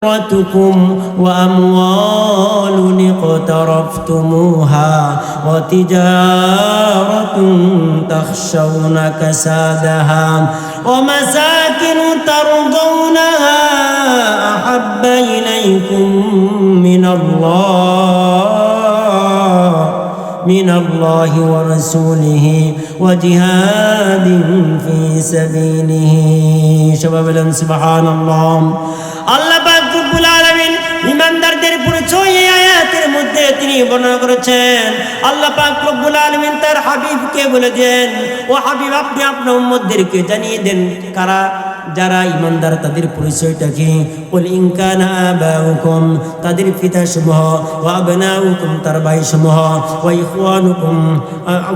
تجارتكم وأموال اقترفتموها وتجارة تخشون كسادها ومساكن ترضونها أحب إليكم من الله ورسوله وجهاد في سبيله شباب سبحان الله আল্লাহ পাক রব্বুল আলামিন ঈমানদারদের পরিচয় এই আয়াতের মধ্যে তিনি বর্ণনা করেছেন। আল্লাহ পাক রব্বুল আলামিন তার হাবিবকে বলে দেন, ও হাবিব আপনি আপনার উম্মতদেরকে জানিয়ে দেন যারা ঈমানদার তাদের পরিচয়টা কি। কুল ইন কানা আবাউকুম তাদের পিতাসমূহ, ওয়া আবনাউকুম তার ভাইসমূহ, ওয়া ইখওয়ানুকুম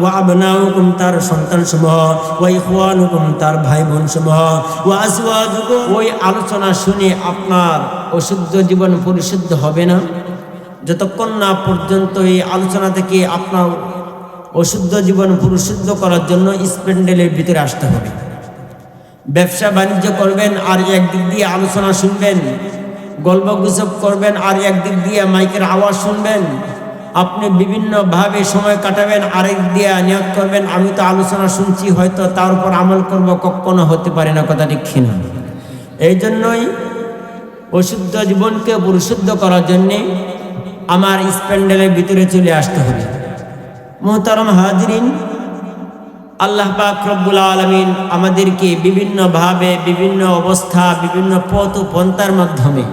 ওয়া আবনাউকুম তার সন্তানসমূহ, ওয়া ইখওয়ানুকুম তার ভাই বোনসমূহ, ওয়া আজওয়াজুকুম। ওই আলোচনা শুনে আপনার অশুদ্ধ জীবন পরিশুদ্ধ হবে না যতক্ষণ না পর্যন্ত এই আলোচনা থেকে আপনার অশুদ্ধ জীবন পরিশুদ্ধ করার জন্য স্প্যান্ডেলের ভিতরে আসতে হবে। ব্যবসা বাণিজ্য করবেন আর একদিক দিয়ে আলোচনা শুনবেন, গল্পগুজব করবেন আর একদিক দিয়ে মাইকের আওয়াজ শুনবেন। আপনি বিভিন্নভাবে সময় কাটাবেন, আরেক দিয়ে নিয়ত করবেন আমি তো আলোচনা শুনছি, হয়তো তার উপর আমল করব, কখনো হতে পারে না, কথা ঠিক না। এই জন্যই অশুদ্ধ জীবনকে পরিশুদ্ধ করার জন্যে আমার স্প্যান্ডেলের ভিতরে চলে আসতে হবে। মুহতারাম হাজিরিন, আল্লাহ পাক রব্বুল আলামিন আমাদেরকে বিভিন্নভাবে বিভিন্ন অবস্থা বিভিন্ন পথ ও পন্থার মাধ্যমে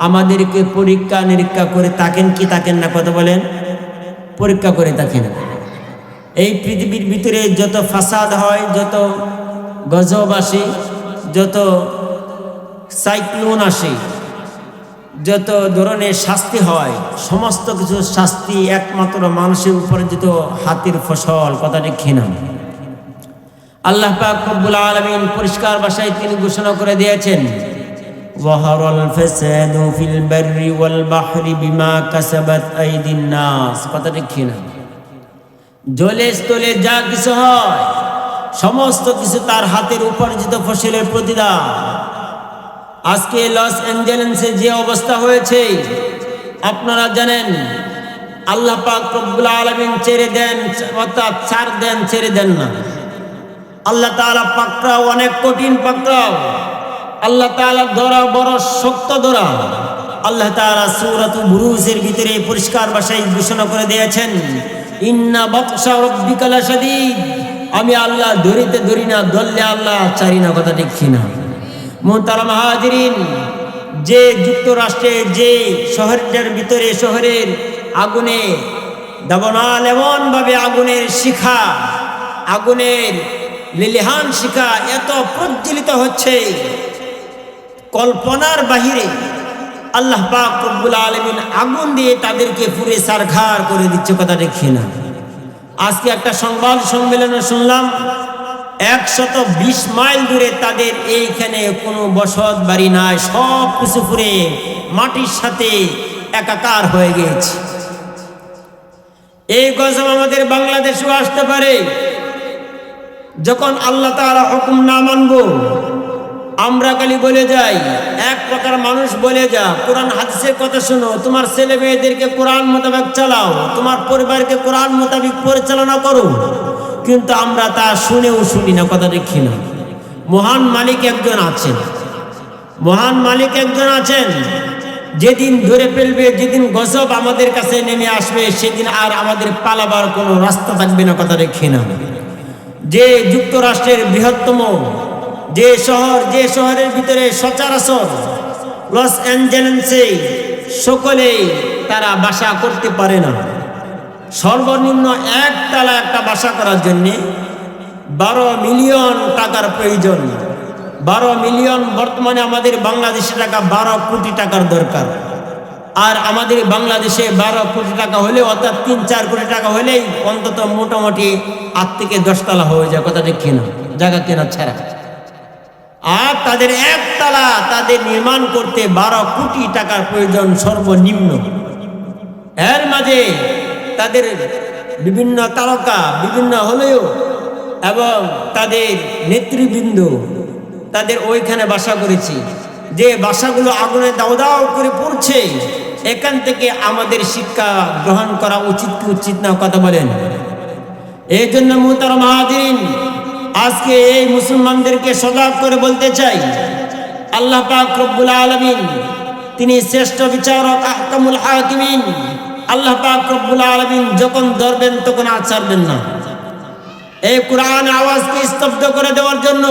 আমাদেরকে পরীক্ষা নিরীক্ষা করে থাকেন কি থাকেন না, কথা বলেন, পরীক্ষা করে থাকেন। এই পৃথিবীর ভিতরে যত ফাসাদ হয়, যত গজব আসে, যত সাইক্লোন আসে, যত ধরনের শাস্তি হয়, সমস্ত কিছু শাস্তি একমাত্র মানুষের উপরে যত হাতের ফসল, কথা ঠিক না। আল্লাহ পাক রব্বুল আলামিন পরিষ্কার ভাষায় তিনি ঘোষণা করে দিয়েছেন, ওয়াহারাল ফাসাদু ফিল বাররি ওয়াল বাহরি বিমা কাসাবাত আইদিন নাস, কথা ঠিক না। জলে স্থলে যা কিছু হয় সমস্ত কিছু তার হাতের উপার্জিত ফসলের প্রতিদান। আজকে লস অ্যাঞ্জেলেসে যে অবস্থা হয়েছে আপনারা জানেন, আল্লাহ পাক রব্বুল আলামিন ছেড়ে দেন, অর্থাৎ ছাড় দেন, ছেড়ে দেন না। আল্লাহ তাআলা পাকড়াও অনেক কঠিন পাকড়াও, আল্লাহ তাআলা ধরা বড় শক্ত ধরা। আল্লাহ তাআলা সূরাতুল বুরুজের ভিতরে পরিষ্কার ভাষায় ঘোষণা করে দিয়েছেন, ইন্না বাতশা রাব্বিকা লাশাদীদ, আমি আল্লাহ ধরিতে ধরি না, ধরলে আল্লাহ ছাড়ি না, কথা ঠিক না। মুহতারাম হাজিরিন, যে যুক্তরাষ্ট্রের যে শহরটার ভিতরে শহরের আগুনে দাবানল এমনভাবে আগুনের শিখা, আগুনের লিলিহান শিখা এত প্রজ্বলিত হচ্ছে কল্পনার বাহিরে। আল্লাহ পাক রব্বুল আলামিন আগুন দিয়ে তাদেরকে পুরে ছারখার করে দিচ্ছে, কথা দেখি না। আজকে একটা সংবাদ সম্মেলনে শুনলাম 120 মাইল দূরে তাদের এইখানে কোনো বসত বাড়ি নাই, সব কিছু পুরে মাটির সাথে একাকার হয়ে গেছে। এই গজব আমাদের বাংলাদেশেও আসতে পারে। যখন আল্লাহ তাআলা হুকুম না মানব, আমরা খালি বলে যাই, এক প্রকার মানুষ বলে যা কোরআন হাদিসের কথা শোনো, তোমার ছেলে মেয়েদেরকে কোরআন মোতাবেক চালাও, তোমার পরিবারকে কোরআন মোতাবেক পরিচালনা করো, কিন্তু আমরা তা শুনেও শুনি না, কথা দেখি না। মহান মালিক একজন আছেন, মহান মালিক একজন আছেন। যেদিন ধরে ফেলবে, যেদিন গজব আমাদের কাছে নেমে আসবে, সেদিন আর আমাদের পালাবার কোনো রাস্তা থাকবে না, কথা দেখি না। যে যুক্তরাষ্ট্রের বৃহত্তম যে শহর, যে শহরের ভিতরে সচরাচর লস অ্যাঞ্জেলেসে সকলেই তারা বাসা করতে পারে না, সর্বনিম্ন একতলা একটা বাসা করার জন্য 12 মিলিয়ন টাকার প্রয়োজন। 12 মিলিয়ন বর্তমানে আমাদের বাংলাদেশে টাকা 12 কোটি টাকার দরকার। আর আমাদের বাংলাদেশে 12 কোটি টাকা হলে, অর্থাৎ 3-4 কোটি টাকা হলেই অন্তত মোটামুটি 8 থেকে 10 তলা হয়ে যায়, কথা ঠিক না, জায়গা কেনা ছাড়া। আর তাদের একতলা তাদের নির্মাণ করতে 12 কোটি টাকার প্রয়োজন সর্বনিম্ন। এর মাঝে তাদের বিভিন্ন তারকা বিভিন্ন হলেও এবং তাদের নেতৃবৃন্দ তাদের ওইখানে বাসা করেছি। যে বাসাগুলো আগুনে দাও দাও করে পড়ছে, এখান থেকে আমাদের শিক্ষা গ্রহণ করা উচিত কি উচিত না, কথা বলেন? এই জন্য মুহতারাম হাজিরিন, আজকে এই মুসলমানদেরকে সজাগ করে বলতে চাই, আল্লাহ পাক রব্বুল আলামিন তিনি শ্রেষ্ঠ বিচারক, আহকামুল হাকিমিন। আল্লাহ পাক রব্বুল আলামিন যখন ধরবেন তখন আর ছাড়বেন না। এই কোরআন আওয়াজকে স্তব্ধ করে দেওয়ার জন্য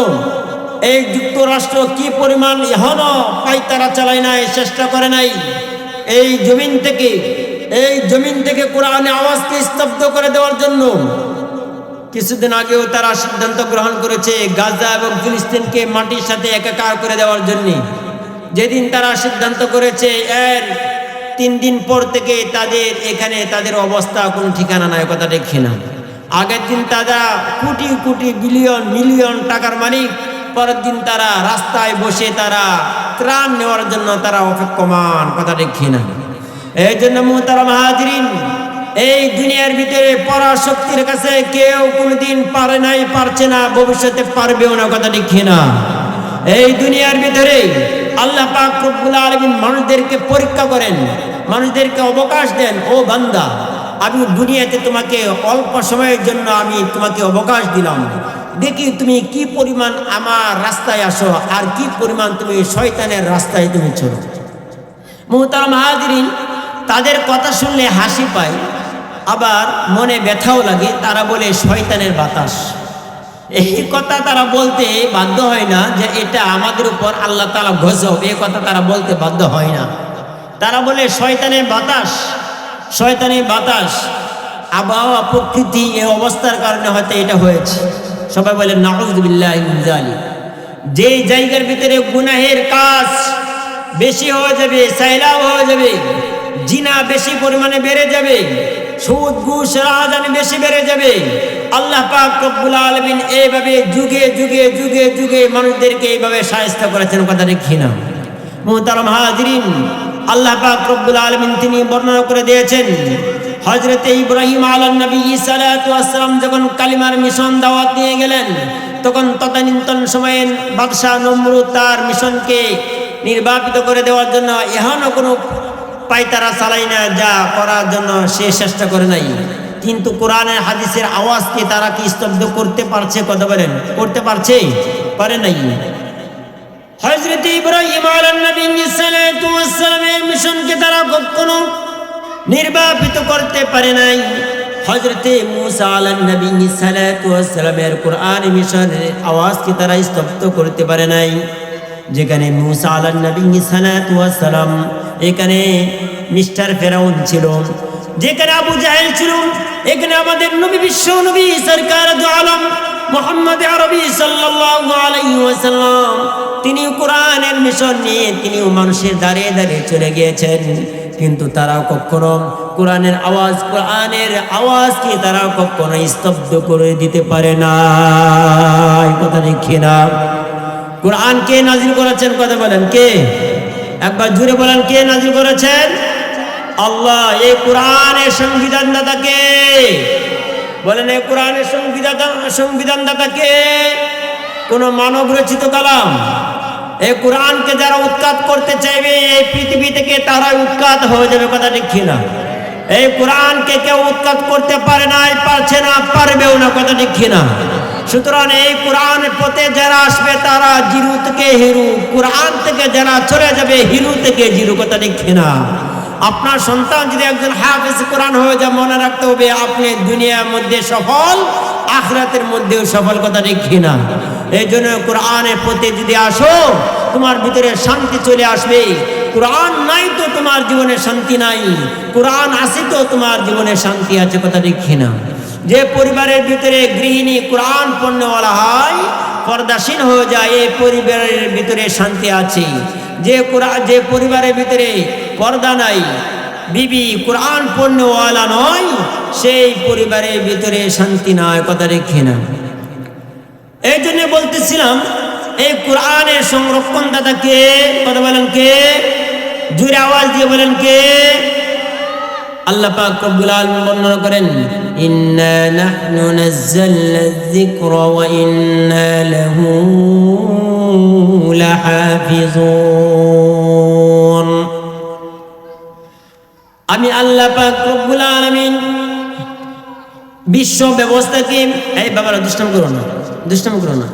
এই যুক্তরাষ্ট্র কি পরিমাণ এখনো পায়তারা চালায় নাই, চেষ্টা করে নাই। এই জমিন থেকে কোরআনের আওয়াজকে স্তব্ধ করে দেওয়ার জন্য কিছুদিন আগেও তারা সিদ্ধান্ত গ্রহণ করেছে গাজা এবং ফিলিস্তিনকে মাটির সাথে একাকার করে দেওয়ার জন্য। যেদিন তারা সিদ্ধান্ত করেছে এর 3 দিন পর থেকে তাদের অবস্থা কোনো ঠিকানা নাই, কথা দেখি না। আগের দিন তারা কোটি কোটি বিলিয়ন মিলিয়ন টাকার মালিক, পরের দিন তারা রাস্তায় বসে তারা ত্রাণ নেওয়ার জন্য তারা অপেক্ষমান, কথা দেখি না। এই জন্য মুহতারাম হাজিরিন, এই দুনিয়ার ভিতরে পরাশক্তির কাছে কেউ কোনোদিন পারে নাই, পারছে না, ভবিষ্যতে পারবেও না, কথা দেখি না। এই দুনিয়ার ভিতরে আল্লাহ পাক রব্বুল আলামিন মানুষদেরকে পরীক্ষা করেন, মানুষদেরকে অবকাশ দেন। ও বান্দা, আমি দুনিয়াতে তোমাকে অল্প সময়ের জন্য আমি তোমাকে অবকাশ দিলাম, দেখি তুমি কি পরিমাণ আমার রাস্তায় আসো আর কি পরিমাণ তুমি শয়তানের রাস্তায় তুমি চলো। মুহতারাম হাজিরিন, তাদের কথা শুনলে হাসি পায়, আবার মনে ব্যথাও লাগে। তারা বলে শয়তানের বাতাস। এই কথা তারা বলতে বাধ্য হয় না যে এটা আমাদের উপর আল্লাহ তাআলা গজব, এই কথা তারা বলতে বাধ্য হয় না। তারা বলে শয়তানের বাতাস, শয়তানের বাতাস। আবহাওয়া প্রকৃতি এই অবস্থার কারণে হয়তো এটা হয়েছে। সবাই বলে নাউযুবিল্লাহি মিন যালিক। যে জায়গার ভিতরে গুনাহের কাজ বেশি হয়ে যাবে, সাইলাব হয়ে যাবে, জিনা বেশি পরিমাণে বেড়ে যাবে, সুদ ঘুষ রাহাজানি বেশি বেড়ে যাবে, আল্লাহ পাক রব্বুল আলামিন এইভাবে যুগে যুগে যুগে যুগে মানুষদেরকে এইভাবে শায়েস্তা করেছেন, কথা দেখি না। মুহতারাম হাজিরিন, আল্লাহ পাক রব্বুল আলামিন তিনি বর্ণনা করে দিয়েছেন, হযরতে ইব্রাহিম আলাইহিস নবী সাল্লাল্লাহু আলাইহি ওয়াসাল্লাম যখন কালিমার মিশন দাওয়াত নিয়ে গেলেন, তখন তদানীন্তন সময়ে বাদশাহ নমরুদ তার মিশনকে নির্বাপিত করে দেওয়ার জন্য এখনো কোনো পায়তারা চালাই না, যা করার জন্য সে চেষ্টা করে নাই। কিন্তু কোরআনের হাদিসের আওয়াজকে তারা কি স্তব্ধ করতে পারছে, কথা বলেন? করতে পারছে? পারে নাই। হযরত ইব্রাহিম আলাইহিস নবী সাল্লাল্লাহু আলাইহি ওয়াসাল্লামের মিশনকে তারা কখনো নির্বাপিত করতে পারে নাই। হযরত মুসা আলাইহিস নবী সাল্লাল্লাহু আলাইহি ওয়াসাল্লামের কোরআনের মিশনের আওয়াজকে তারা স্তব্ধ করতে পারে নাই। যেখানে মুসা আলাইহিস নবী সাল্লাল্লাহু আলাইহি ওয়াসাল্লাম, এখানে মিস্টার ফেরাউন ছিল, যেখানে আবু জাহেল ছিল, এখানে আমাদের নবী, বিশ্ব নবী সরকার দু আলম মুহাম্মদ আরবি সাল্লাল্লাহু আলাইহি ওয়াসাল্লাম, তিনি কোরআনের মিশন নিয়ে তিনিও মানুষের দাঁড়িয়ে দাঁড়িয়ে চলে গিয়েছেন। কিন্তু তারা কখনো কোরআনের আওয়াজকে তারা কখনো স্তব্ধ করে দিতে পারে না, কথা দেখি না। কোরআন কে নাজিল করেছেন, কথা বলেন? কে? একবার জুড়ে বলেন, কে নাজিল করেছেন? আল্লাহ। এই কোরআনের সংবিধানদাতা কে? বলেন, এই কোরআনের সংবিধানদাতা কে? কোন মানব রচিত কালাম? এই কোরআনকে যারা উৎখাত করতে চাইবে এই পৃথিবী থেকে তারা উৎখাত হয়ে যাবে, কথা ঠিক না? এই কোরআনকে কেউ উৎখাত করতে পারে নাই, পারছে না, পারবেও না, কথা ঠিক না? সুতরাং এই কোরআনের পথে যারা আসবে তারা জিরো থেকে হিরো, কোরআন থেকে যারা চলে যাবে হিরো থেকে জিরো, কথা ঠিক না? আপনার সন্তান যদি একজন হাফেজ কোরআন হয়ে যায়, মনে রাখতে হবে আপনি দুনিয়ার মধ্যে সফল, আখিরাতের মধ্যেও সফল, কথা ঠিক না? এই জন্য কোরআনের পথে যদি আসো তোমার ভিতরে শান্তি চলে আসবে। কোরআন নাই তো তোমার জীবনে শান্তি নাই, কোরআন আছে তো তোমার জীবনে শান্তি আছে, কথা ঠিক না? যে পরিবারের ভিতরে গৃহিণী কোরআন পড়নেওয়ালা হয়, পর্দাশীল হয়ে যায়, এই পরিবারের ভিতরে শান্তি আছে। যে পরিবারের ভিতরে পর্দা নাই, বিবি কোরআন পড়নেওয়ালা নয়, সেই পরিবারের ভিতরে শান্তি নাই, কথা রেখে না। এই জন্য বলতেছিলাম, এই কোরআনের সংরক্ষণদাতা কে? কথা বলেন কে? জোরে আওয়াজ দিয়ে বলেন কে? আল্লাহ পাক রব্বুল আলামিন বর্ণনা করেন, ইন্না নাহনু নাযালনা যিকরা ওয়া ইন্না লাহু লাহাফিজুন। আমি আল্লাহ পাক রব্বুল আলামিন বিশ্ব ব্যবস্থাকে, এই বাবারা দুষ্টামি করো না, দুষ্টামি করো না।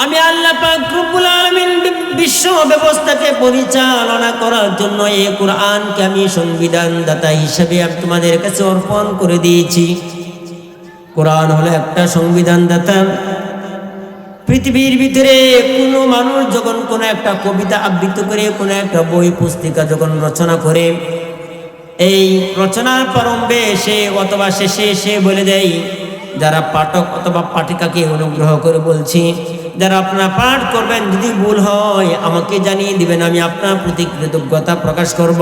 আমি আল্লাহ পাক রব্বুল আলামিন বিশ্ব ব্যবস্থাকে পরিচালনা করার জন্য এই কোরআনকে আমি সংবিধানদাতা হিসেবে আমি তোমাদের কাছে অর্পণ করে দিয়েছি। কোরআন হলো একটা সংবিধানদাতা। পৃথিবীর ভিতরে কোনো মানুষ যখন কোনো একটা কবিতা আবৃত্তি করে, কোনো একটা বই পুস্তিকা যখন রচনা করে, এই রচনার প্রারম্ভে সে অথবা শেষে সে বলে দেয়, যারা পাঠক অথবা পাঠিকাকে অনুগ্রহ করে বলছি, যারা আপনারা পাঠ করবেন যদি ভুল হয় আমাকে জানিয়ে দিবেন, আমি আপনার প্রতি কৃতজ্ঞতা প্রকাশ করব।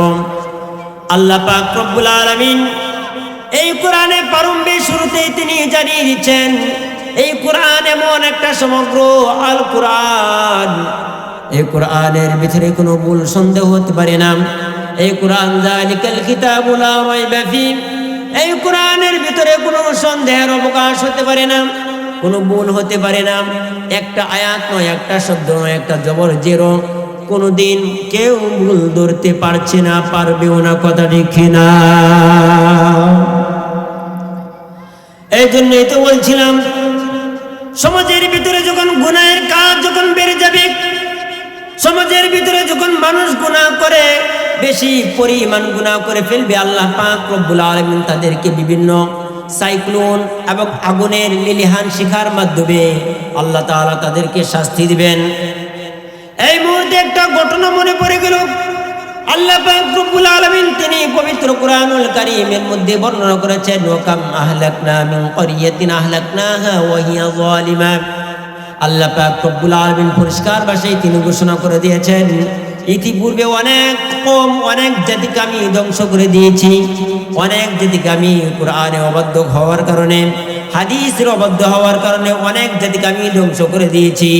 আল্লাহ পাক রব্বুল আলামিন এই কোরআনে প্রারম্ভে শুরুতেই তিনি জানিয়ে দিচ্ছেন, এই কোরআন এমন একটা সমগ্র আল কোরআন, এই কোরআনের ভিতরে কোনো ভুল সন্দেহ হতে পারে না। এই কোরআন যালিকাল কিতাবু লা রাইবা ফীহ, এই কোরআনের ভিতরে কোনো সন্দেহের অবকাশ হতে পারে না, কোনো ভুল হতে পারে না। একটা আয়াত নয়, একটা শব্দ নয়, একটা জবর জেরো, কোনোদিন কেউ ভুল ধরতে পারছে না, পারবেও না, কথা ঠিক না? এই জন্যই তো বলছিলাম, সমাজের ভিতরে যখন গুনাহের কাজ যখন বেড়ে যাবে, সমাজের ভিতরে যখন মানুষ গুনাহ করে, বেশি পরিমাণ গুনাহ করে ফেলবে, আল্লাহ পাক রব্বুল আলামিন তাদেরকে বিভিন্ন সাইক্লোন এবং আগুনের লিলিহান শিখার মাধ্যমে আল্লাহ তাআলা তাদেরকে শাস্তি দিবেন। এই মুহূর্তে একটা ঘটনা মনে পড়ে গেল। আল্লাহ পাক রব্বুল আলামিন তিনি পবিত্র কোরআনুল কারীমের মধ্যে বর্ণনা করেছেন, ওয়াকাম আহলাকনা মিন ক্বরিয়াতিন আহলাকনাহা ওয়া হিয়া যালিমা। আল্লাহ পাক রব্বুল আলামিন পরিষ্কার ভাষায় তিনি ঘোষণা করে দিয়েছেন, ইতিপূর্বে অনেক কওম, অনেক জাতিকে আমি ধ্বংস করে দিয়েছি। অনেক জাতিকে আমি কোরআনে অবাধ্য হওয়ার কারণে, হাদিসের অবাধ্য হওয়ার কারণে অনেক জাতিকে আমি ধ্বংস করে দিয়েছি।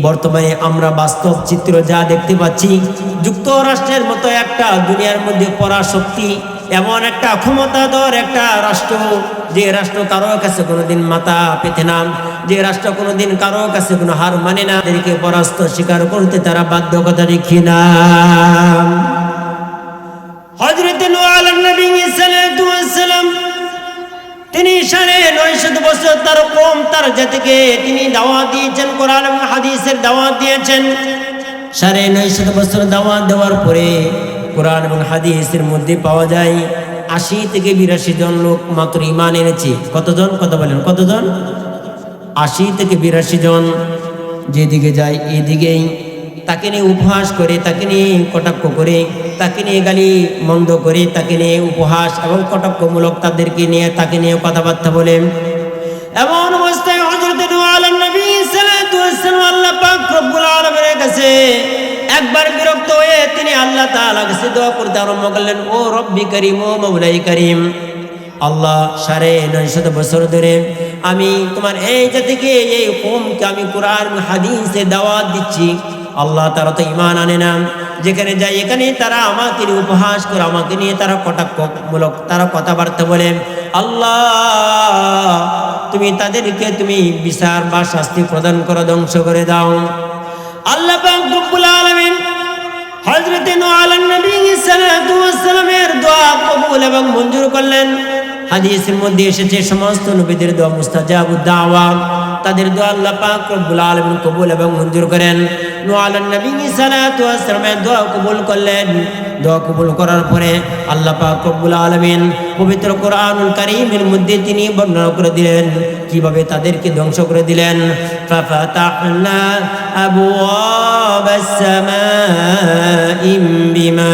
বর্তমানে আমরা বাস্তব চিত্র যা দেখতে পাচ্ছি, যুক্তরাষ্ট্রের মতো একটা দুনিয়ার মধ্যে পরাশক্তি, এমন একটা ক্ষমতাধর একটা রাষ্ট্র, যে রাষ্ট্র কারো কাছে কোনোদিন মাথা পেতে না, যে রাষ্ট্র কোনোদিন কারো কাছে কোনো হার মানে না, তাদেরকে পরাস্ত স্বীকার করতে তারা বাধ্য, কথা দেখি না। হযরত নূহ আলাইহিস সালাতু ওয়াস সালাম তিনি 950 বছর তার কওম, তার জাতিকে তিনি দাওয়াত দিয়েছেন, কোরআন এবং হাদিসের দাওয়াত দিয়েছেন। 950 বছর দাওয়াত দেওয়ার পরে কোরআন এবং হাদিসের মধ্যে পাওয়া যায় 80 থেকে 82 জন লোক মাত্র ঈমান এনেছে। কতজন? কথা বলেন, কতজন? 80 থেকে 82 জন। যেদিকে যায় এদিকেই তাকে নিয়ে উপহাস করে, তাকে নিয়ে কটাক্ষ করে, তাকে নিয়ে গালি মন্দ করে, তাকে নিয়ে উপহাস এবং কটাক্ষমূলক তাদেরকে নিয়ে তাকে নিয়ে কথাবার্তা বলে। এমন অবস্থায় হযরত নূহ আলাইহিস সালাতু ওয়াস সালাম আল্লাহ পাক রব্বুল আলামিনের কাছে একবার বিরক্ত হয়ে তিনি আল্লাহ তাআলার কাছে দোয়া করতে আরম্ভ করলেন, ও রব্বি করিম, ও মাওলাই করিম, আল্লাহ 950 বছর ধরে আমি তোমার এই জাতিকে, এই কওমকে আমি কোরআন হাদিসে দাওয়াত দিচ্ছি, আল্লাহ তারা তো ঈমান আনে না। যেখানে যাই এখানে তারা আমাকে নিয়ে উপহাস করে, আমাকে নিয়ে তারা কটাক্ষমূলক তারা কথাবার্তা বলে। আল্লাহ তুমি তাদেরকে তুমি বিচার বা শাস্তি প্রদান করে ধ্বংস করে দাও। আল্লাহ পাক রব্বুল আলামিন হযরত নূহ আলাইহিস সালাতু ওয়াস সালামের দোয়া কবুল এবং মঞ্জুর করলেন। হাদিসের মধ্যে এসেছে সমস্ত নবীদের দোয়া মুস্তাজাবুদ দাওয়া, তাদের দোয়া আল্লাহ পাক রব্বুল আলামিন কবুল এবং মঞ্জুর করেন। নূহ আলাইহিস সালাতু ওয়াস সালামের দোয়া কবুল করলেন। দোয়া কবুল করার পরে আল্লাহ পাক রব্বুল আলামিন পবিত্র কোরআনুল কারীমের মধ্যে তিনি বর্ণনা করে দিলেন কিভাবে তাদেরকে ধ্বংস করে দিলেন। ফাফাতাহনা আবওয়াবাস সামাই বিমাইন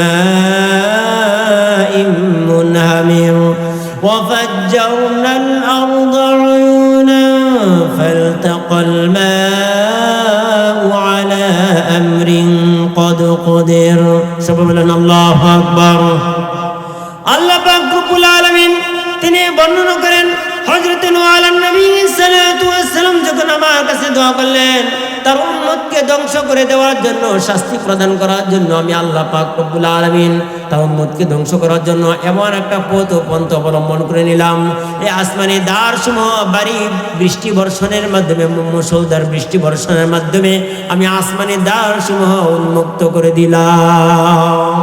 মুনহামির وفجرنا الأرض عيونا فالتقى الماء على أمر قد قدر سبحان الله أكبر। আল্লাহ পাক রব্বুল আলামিন তিনি বর্ণনা করেন হযরত নূহ আলাইহিস সালাতু ওয়াস সালাম যখন আমার কাছে দোয়া করলেন, তার উম্মতকে ধ্বংস করে দেওয়ার জন্য, শাস্তি প্রদান করার জন্য আমি আল্লাহ পাক রব্বুল আলামিন তার উম্মতকে ধ্বংস করার জন্য এমন একটা পথ ও পন্থা অবলম্বন করে নিলাম। এই আসমানি দ্বারসমূহ বাড়ি বৃষ্টি বর্ষণের মাধ্যমে, মুষলধার বৃষ্টি বর্ষণের মাধ্যমে আমি আসমানি দ্বারসমূহ উন্মুক্ত করে দিলাম।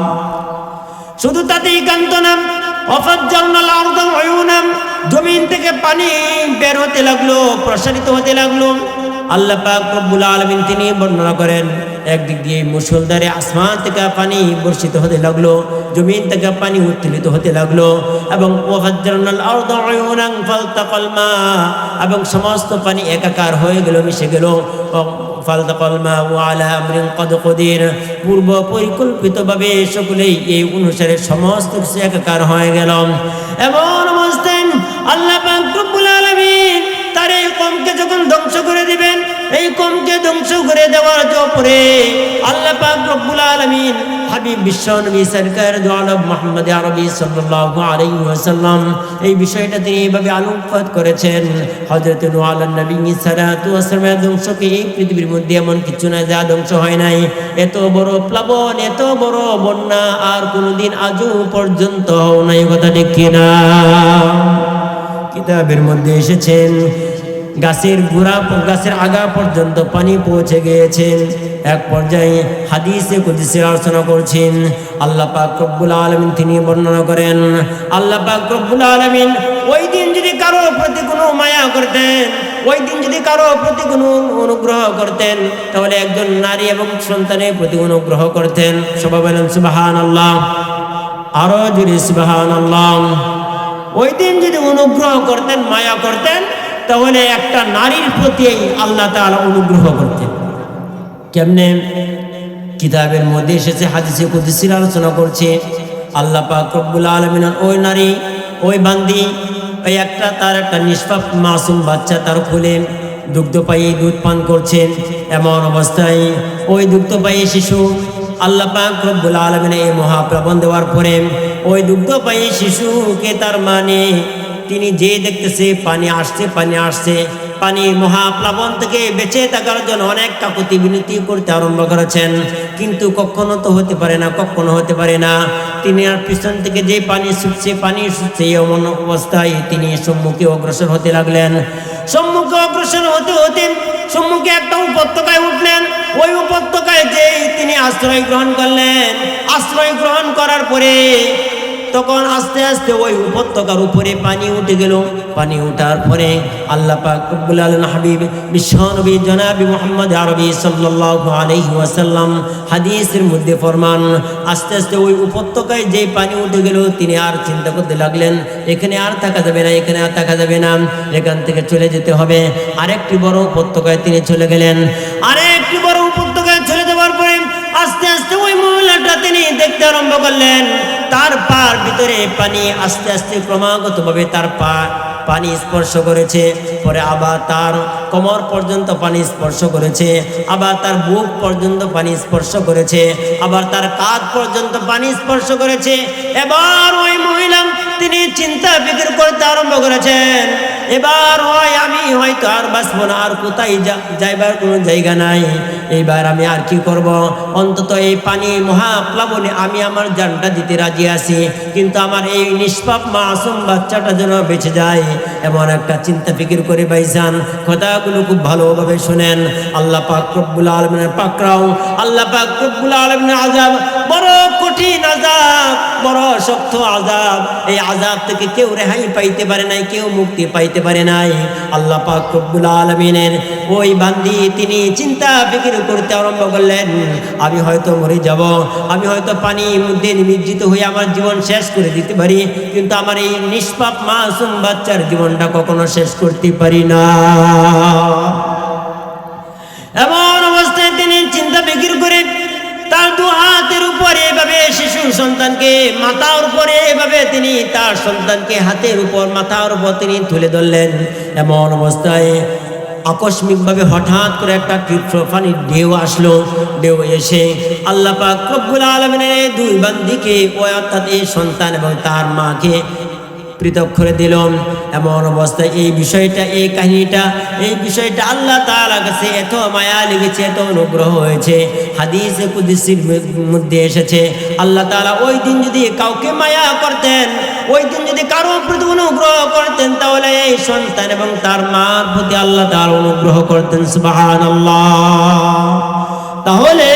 শুধু তাতেই কান্ত না, অফাজ্জালনাল আরদা উয়ুনা, জমিন থেকে পানি বের হতে লাগলো, প্রসারিত হতে লাগলো। আল্লাহ পাক রব্বুল আলামিন তিনি বর্ণনা করেন, একদিক দিয়ে মুষলধারে আসমান থেকে পানি বর্ষিত হতে লাগলো, জমিন থেকে পানি উত্তোলিত হতে লাগলো, এবং ওয়াফাজ্জালনাল আরদা উয়ুনান ফালতাকাল মা, এবং সমস্ত পানি একাকার হয়ে গেল, মিশে গেল। ফালতাকাল মা আলা আমরিন কদ কদির, পূর্ব পরিকল্পিতভাবে সকলেই এই অনুসারে সমস্ত কিছু একাকার হয়ে গেল। এমন অবস্থায় আল্লাহ পাক রব্বুল আলামিন তার এই কওমকে যখন ধ্বংস করে দিবেন, এই কওমকে ধ্বংস করে দেওয়ার পরে আল্লাহ পাক রব্বুল আলামিন হাবিব বিশ্ব নবী সরকার দু আলম মুহাম্মদ আরবি সাল্লাল্লাহু আলাইহি ওয়াসাল্লাম এই বিষয়টা তিনি এইভাবে আলোকপাত করেছেন। হযরত নূহ আলাইহিস নবী সালাতু ওয়াস সালামের ধ্বংসকে এই পৃথিবীর মধ্যে এমন কিছু না যা ধ্বংস হয় নাই। এত বড় প্লাবন, এত বড় বন্যা আর কোনোদিন আজও পর্যন্ত নাই, কথা ঠিক কিনা? কিতাবের মধ্যে এসেছেন গাছের গোড়া, গাছের আগা পর্যন্ত পানি পৌঁছে গিয়েছেন। এক পর্যায়ে হাদিসে কুদসি আলোচনা করছেন, আল্লাহ পাক রব্বুল আলামিন তিনি বর্ণনা করেন, আল্লাহ পাক রব্বুল আলামিন ওই দিন যদি কারো প্রতি কোনো মায়া করতেন, ওই দিন যদি কারো প্রতি কোনো অনুগ্রহ করতেন, তাহলে একজন নারী এবং সন্তানের প্রতি অনুগ্রহ করতেন। সবাই বলেন সুবহানাল্লাহ, আরো জোরে সুবহানাল্লাহ। ওই দিন যদি অনুগ্রহ করতেন, মায়া করতেন, তাহলে একটা নারীর প্রতি আল্লাহ তাআলা অনুগ্রহ করতেন। কেমনে? কিতাবের মধ্যে এসেছে, হাদিসে কুদসির আলোচনা করছে, আল্লাহ পাক রব্বুল আলামিন ওই নারী, ওই বান্দি, ওই একটা তার একটা নিষ্পাপ মাসুম বাচ্চা তার কোলে দুগ্ধপায়ী দুধ পান করছেন। এমন অবস্থায় ওই দুগ্ধপায়ী শিশু আল্লাহ পাক রব্বুল আলামিন এই মহাপ্লাবন দেওয়ার পরে ওই দুগ্ধপায়ী শিশুকে তার মানে তিনি যে দেখতেছে পানি আসছে, পানি আসছে, পানির মহাপ্লাবন থেকে বেঁচে থাকার জন্য অনেক কাকুতি বিনতি করতে আরম্ভ করেছেন, কিন্তু কখনো তো হতে পারে না, কখনো হতে পারে না। তিনি আর পিছন থেকে যে পানি ছুটছে, পানি ছুটছে, এমন অবস্থায় তিনি সম্মুখে অগ্রসর হতে লাগলেন। সম্মুখে অগ্রসর হতে হতে সম্মুখে একটা উপত্যকায় উঠলেন। ওই উপত্যকায় যে তিনি আশ্রয় গ্রহণ করলেন। আশ্রয় গ্রহণ করার পরে তখন আস্তে আস্তে ওই উপত্যকার উপরে পানি উঠে গেল। পানি ওঠার পরে আল্লাহ পাক রব্বুল আলামিন হাবিব বিশ্বনবী জনাবি মুহাম্মদ আরবি সাল্লাল্লাহু আলাইহি ওয়াসাল্লাম হাদিসের মধ্যে ফরমান, আস্তে আস্তে ওই উপত্যকায় যে পানি উঠে গেল, তিনি আর চিন্তা করতে লাগলেন, এখানে আর থাকা যাবে না, এখানে আর থাকা যাবে না, এখান থেকে চলে যেতে হবে। আরেকটি বড় উপত্যকায় তিনি চলে গেলেন। আরেকটি বড় উপত্যকায় চলে যাওয়ার পরে আস্তে আস্তে ওই মহিলাটা তিনি দেখতে আরম্ভ করলেন, তার পার ভিতরে পানি আস্তে আস্তে ক্রমাগতভাবে তার পানি স্পর্শ করেছে, পরে আবার তার কোমর পর্যন্ত পানি স্পর্শ করেছে, আবার তার বুক পর্যন্ত পানি স্পর্শ করেছে, আবার তার কাঁধ পর্যন্ত পানি স্পর্শ করেছে। এবার ওই মহিলা তিনি চিন্তা ফিকির করতে আরম্ভ করেছেন, এবার হয় আমি হয়তো আর বাঁচবো না, আর কোথায় যাইবার কোনো জায়গা নাই, এইবার আমি আর কি করব? অন্তত এই পানি মহাপ্লাবনে আমি আমার জানটা দিতে রাজি আছি, কিন্তু আমার এই নিষ্পাপ মাসুম বাচ্চাটা যেন বেঁচে যায়, এমন একটা চিন্তা ফিকির করে ভাইজান কথাগুলো খুব ভালোভাবে শুনেন। আল্লাহ পাক রব্বুল আলামিনের পাকড়াও, আল্লাহ পাক রব্বুল আলামিনের আযাব বড় কঠিন আযাব, বড় শক্ত আযাব। এই আযাব থেকে কেউ রেহাই পাইতে পারে নাই, কেউ মুক্তি পাইতে পারে নাই। আল্লাহ পাক রব্বুল আলামিনের ওই বান্দি তিনি চিন্তা ফিকির করতে আরম্ভ করলেন, আমি হয়তো মরে যাব, আমি হয়তো পানির মধ্যে নিমজ্জিত হয়ে আমার জীবন শেষ করে দিতে পারি, কিন্তু আমার এই নিষ্পাপ মাসুম বাচ্চার জীবনটা কখনো শেষ করতে পারি না। এমন অবস্থায় তিনি চিন্তা ফিকির করে তার দু হাতের উপরে এভাবে শিশু সন্তানকে মাথার উপরে এভাবে তিনি তার সন্তানকে হাতের উপর মাথার উপর তিনি তুলে ধরলেন। এমন অবস্থায় আকস্মিকভাবে হঠাৎ করে একটা তীব্র পানির ঢেউ আসলো। ঢেউ এসে আল্লাহ পাক রব্বুল আলামিনের দুই বান্দিকে, অর্থাৎ এই সন্তান এবং তার মাকে পৃথক করে দিল। এমন অবস্থায় এই বিষয়টা আল্লাহ তাআলার কাছে এত মায়া লেগেছে, এত অনুগ্রহ হয়েছে। হাদিসে কুদসির মধ্যে এসেছে আল্লাহ তাআলা ওই দিন যদি কাউকে মায়া করতেন, ওই দিন যদি কারো প্রতি অনুগ্রহ করতেন, তাহলে এই সন্তান এবং তার মার প্রতি আল্লাহ তাআলা অনুগ্রহ করতেন। সুবহানাল্লাহ। তাহলে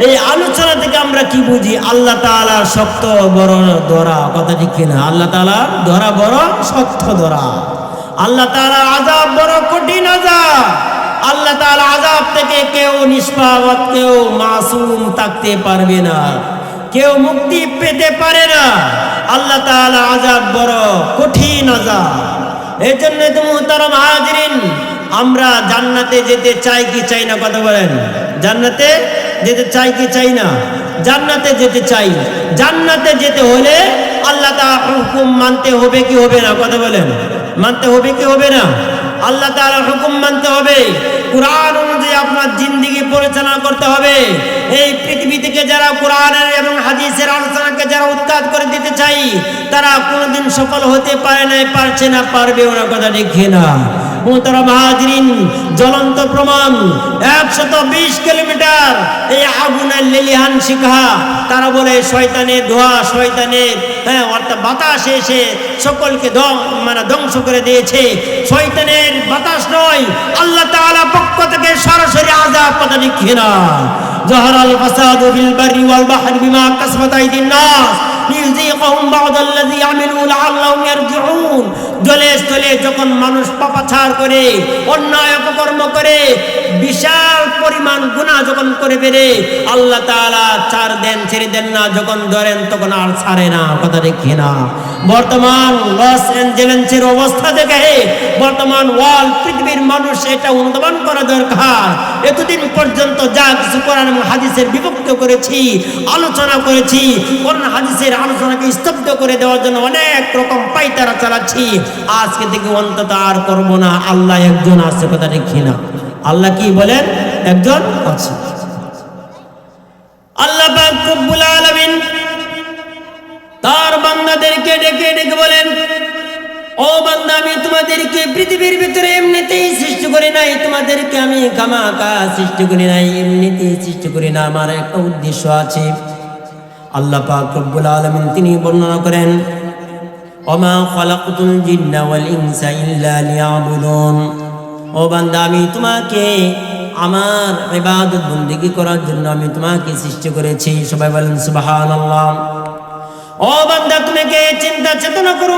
এই আলোচনা থেকে আমরা কি বুঝি? আল্লাহ তাআলার শক্ত বড় ধরা, কথা ঠিক কিনা? আল্লাহ তাআলার ধরা বড় শক্ত ধরা। আল্লাহ তাআলার আযাব বড় কঠিন আযাব। আল্লাহ তাআলার আযাব থেকে কেউ নিষ্পাপ, কেউ মাসুম থাকতে পারবে না, কেউ মুক্তি পেতে পারে না। আল্লাহ তাআলার আযাব বড় কঠিন আযাব। এই জন্য তো মুহতারাম হাজিরিন, আমরা জান্নাতে যেতে চাই কি চাই না? কথা বলেন। জান্নাতে যেতে চাই কি চাই না? জান্নাতে যেতে চাই। জান্নাতে যেতে হলে আল্লাহ তাআলার হুকুম মানতে হবে কি হবে না? কথা বলেন। মানতে হবে কি হবে না? আল্লাহ তাআলার হুকুম মানতে হবে। কুরআন অনুযায়ী আপনার জিন্দেগি পরিচালনা করতে হবে। এই পৃথিবী থেকে যারা কুরআনের এবং হাদিসের আলোচনাকে যারা উৎখাত করে দিতে চাই, তারা কোনোদিন সফল হতে পারে না, পারছে না, পারবেও না। কথা ঠিক না? মুহতারাম হাজিরিন, জ্বলন্ত প্রমাণ 120 কিলোমিটার এই আগুনের লেলিহান শিখা। তারা বলে শয়তানের ধোঁয়া, শয়তানের অর্থাৎ বাতাস এসে সকলকে ধ্বংস করে দিয়েছে। শয়তানের বাতাস নয়, আল্লাহ তাআলা পক্ষ থেকে সরাসরি আযাব। কথা ঠিক না? যাহারাল ফাসাদু ফিল বাররি ওয়াল বাহরি বিমা কাসাবাত আইদিন নাস লিযিকাহুম বা'দাল্লাযী আমিলু লাআল্লাহুম ইয়ারজিউন। জলে স্থলে যখন মানুষ পাপাচার করে, অন্যায় অপকর্ম করে, বিশাল পরিমাণ গুনাহ যখন করে বেরে, আল্লাহ তাআলা ছাড় দেন, ছেড়ে দেন না। যখন ধরেন তখন আর ছাড়ে না। কথা ঠিক না? বর্তমান লস অ্যাঞ্জেলেসের অবস্থা দেখে বর্তমান ওয়ার্ল্ড পৃথিবীর মানুষ এটা অনুধাবন করা দরকার। এতদিন পর্যন্ত যা কিছু কোরআন এবং হাদিসের বিভক্ত করেছি, আলোচনা করেছি, কোরআন হাদিসের আলোচনাকে স্তব্ধ করে দেওয়ার জন্য অনেক রকম পায়তারা চালাচ্ছি। আজকে থেকে অন্তত আর করব না। আল্লাহ একজন আছে। কথা ঠিক না? আল্লাহ কি বলেন? একজন আছে। আল্লাহ পাক রব্বুল আলামিন তার বান্দাদেরকে ডেকে ডেকে বলেন, ও বান্দা, আমি তোমাদেরকে পৃথিবীর ভিতরে এমনিতেই সৃষ্টি করি নাই, তোমাদেরকে আমি খামাখা সৃষ্টি করি নাই, এমনিতেই সৃষ্টি করি না। আমার একটা উদ্দেশ্য আছে। আল্লাহ পাক রব্বুল আলামিন তিনি বর্ণনা করেন, ওমা খালাকতুল জিন্না ওয়াল ইনসা ইল্লা লিয়াবুদুন। ও বান্দা, আমি তোমাকে আমার ইবাদত বন্দেগী করার জন্য আমি তোমাকে সৃষ্টি করেছি। সবাই বলেন সুবহানাল্লাহ। ও বান্দা, তুমি কে চিন্তা চেতনা করো।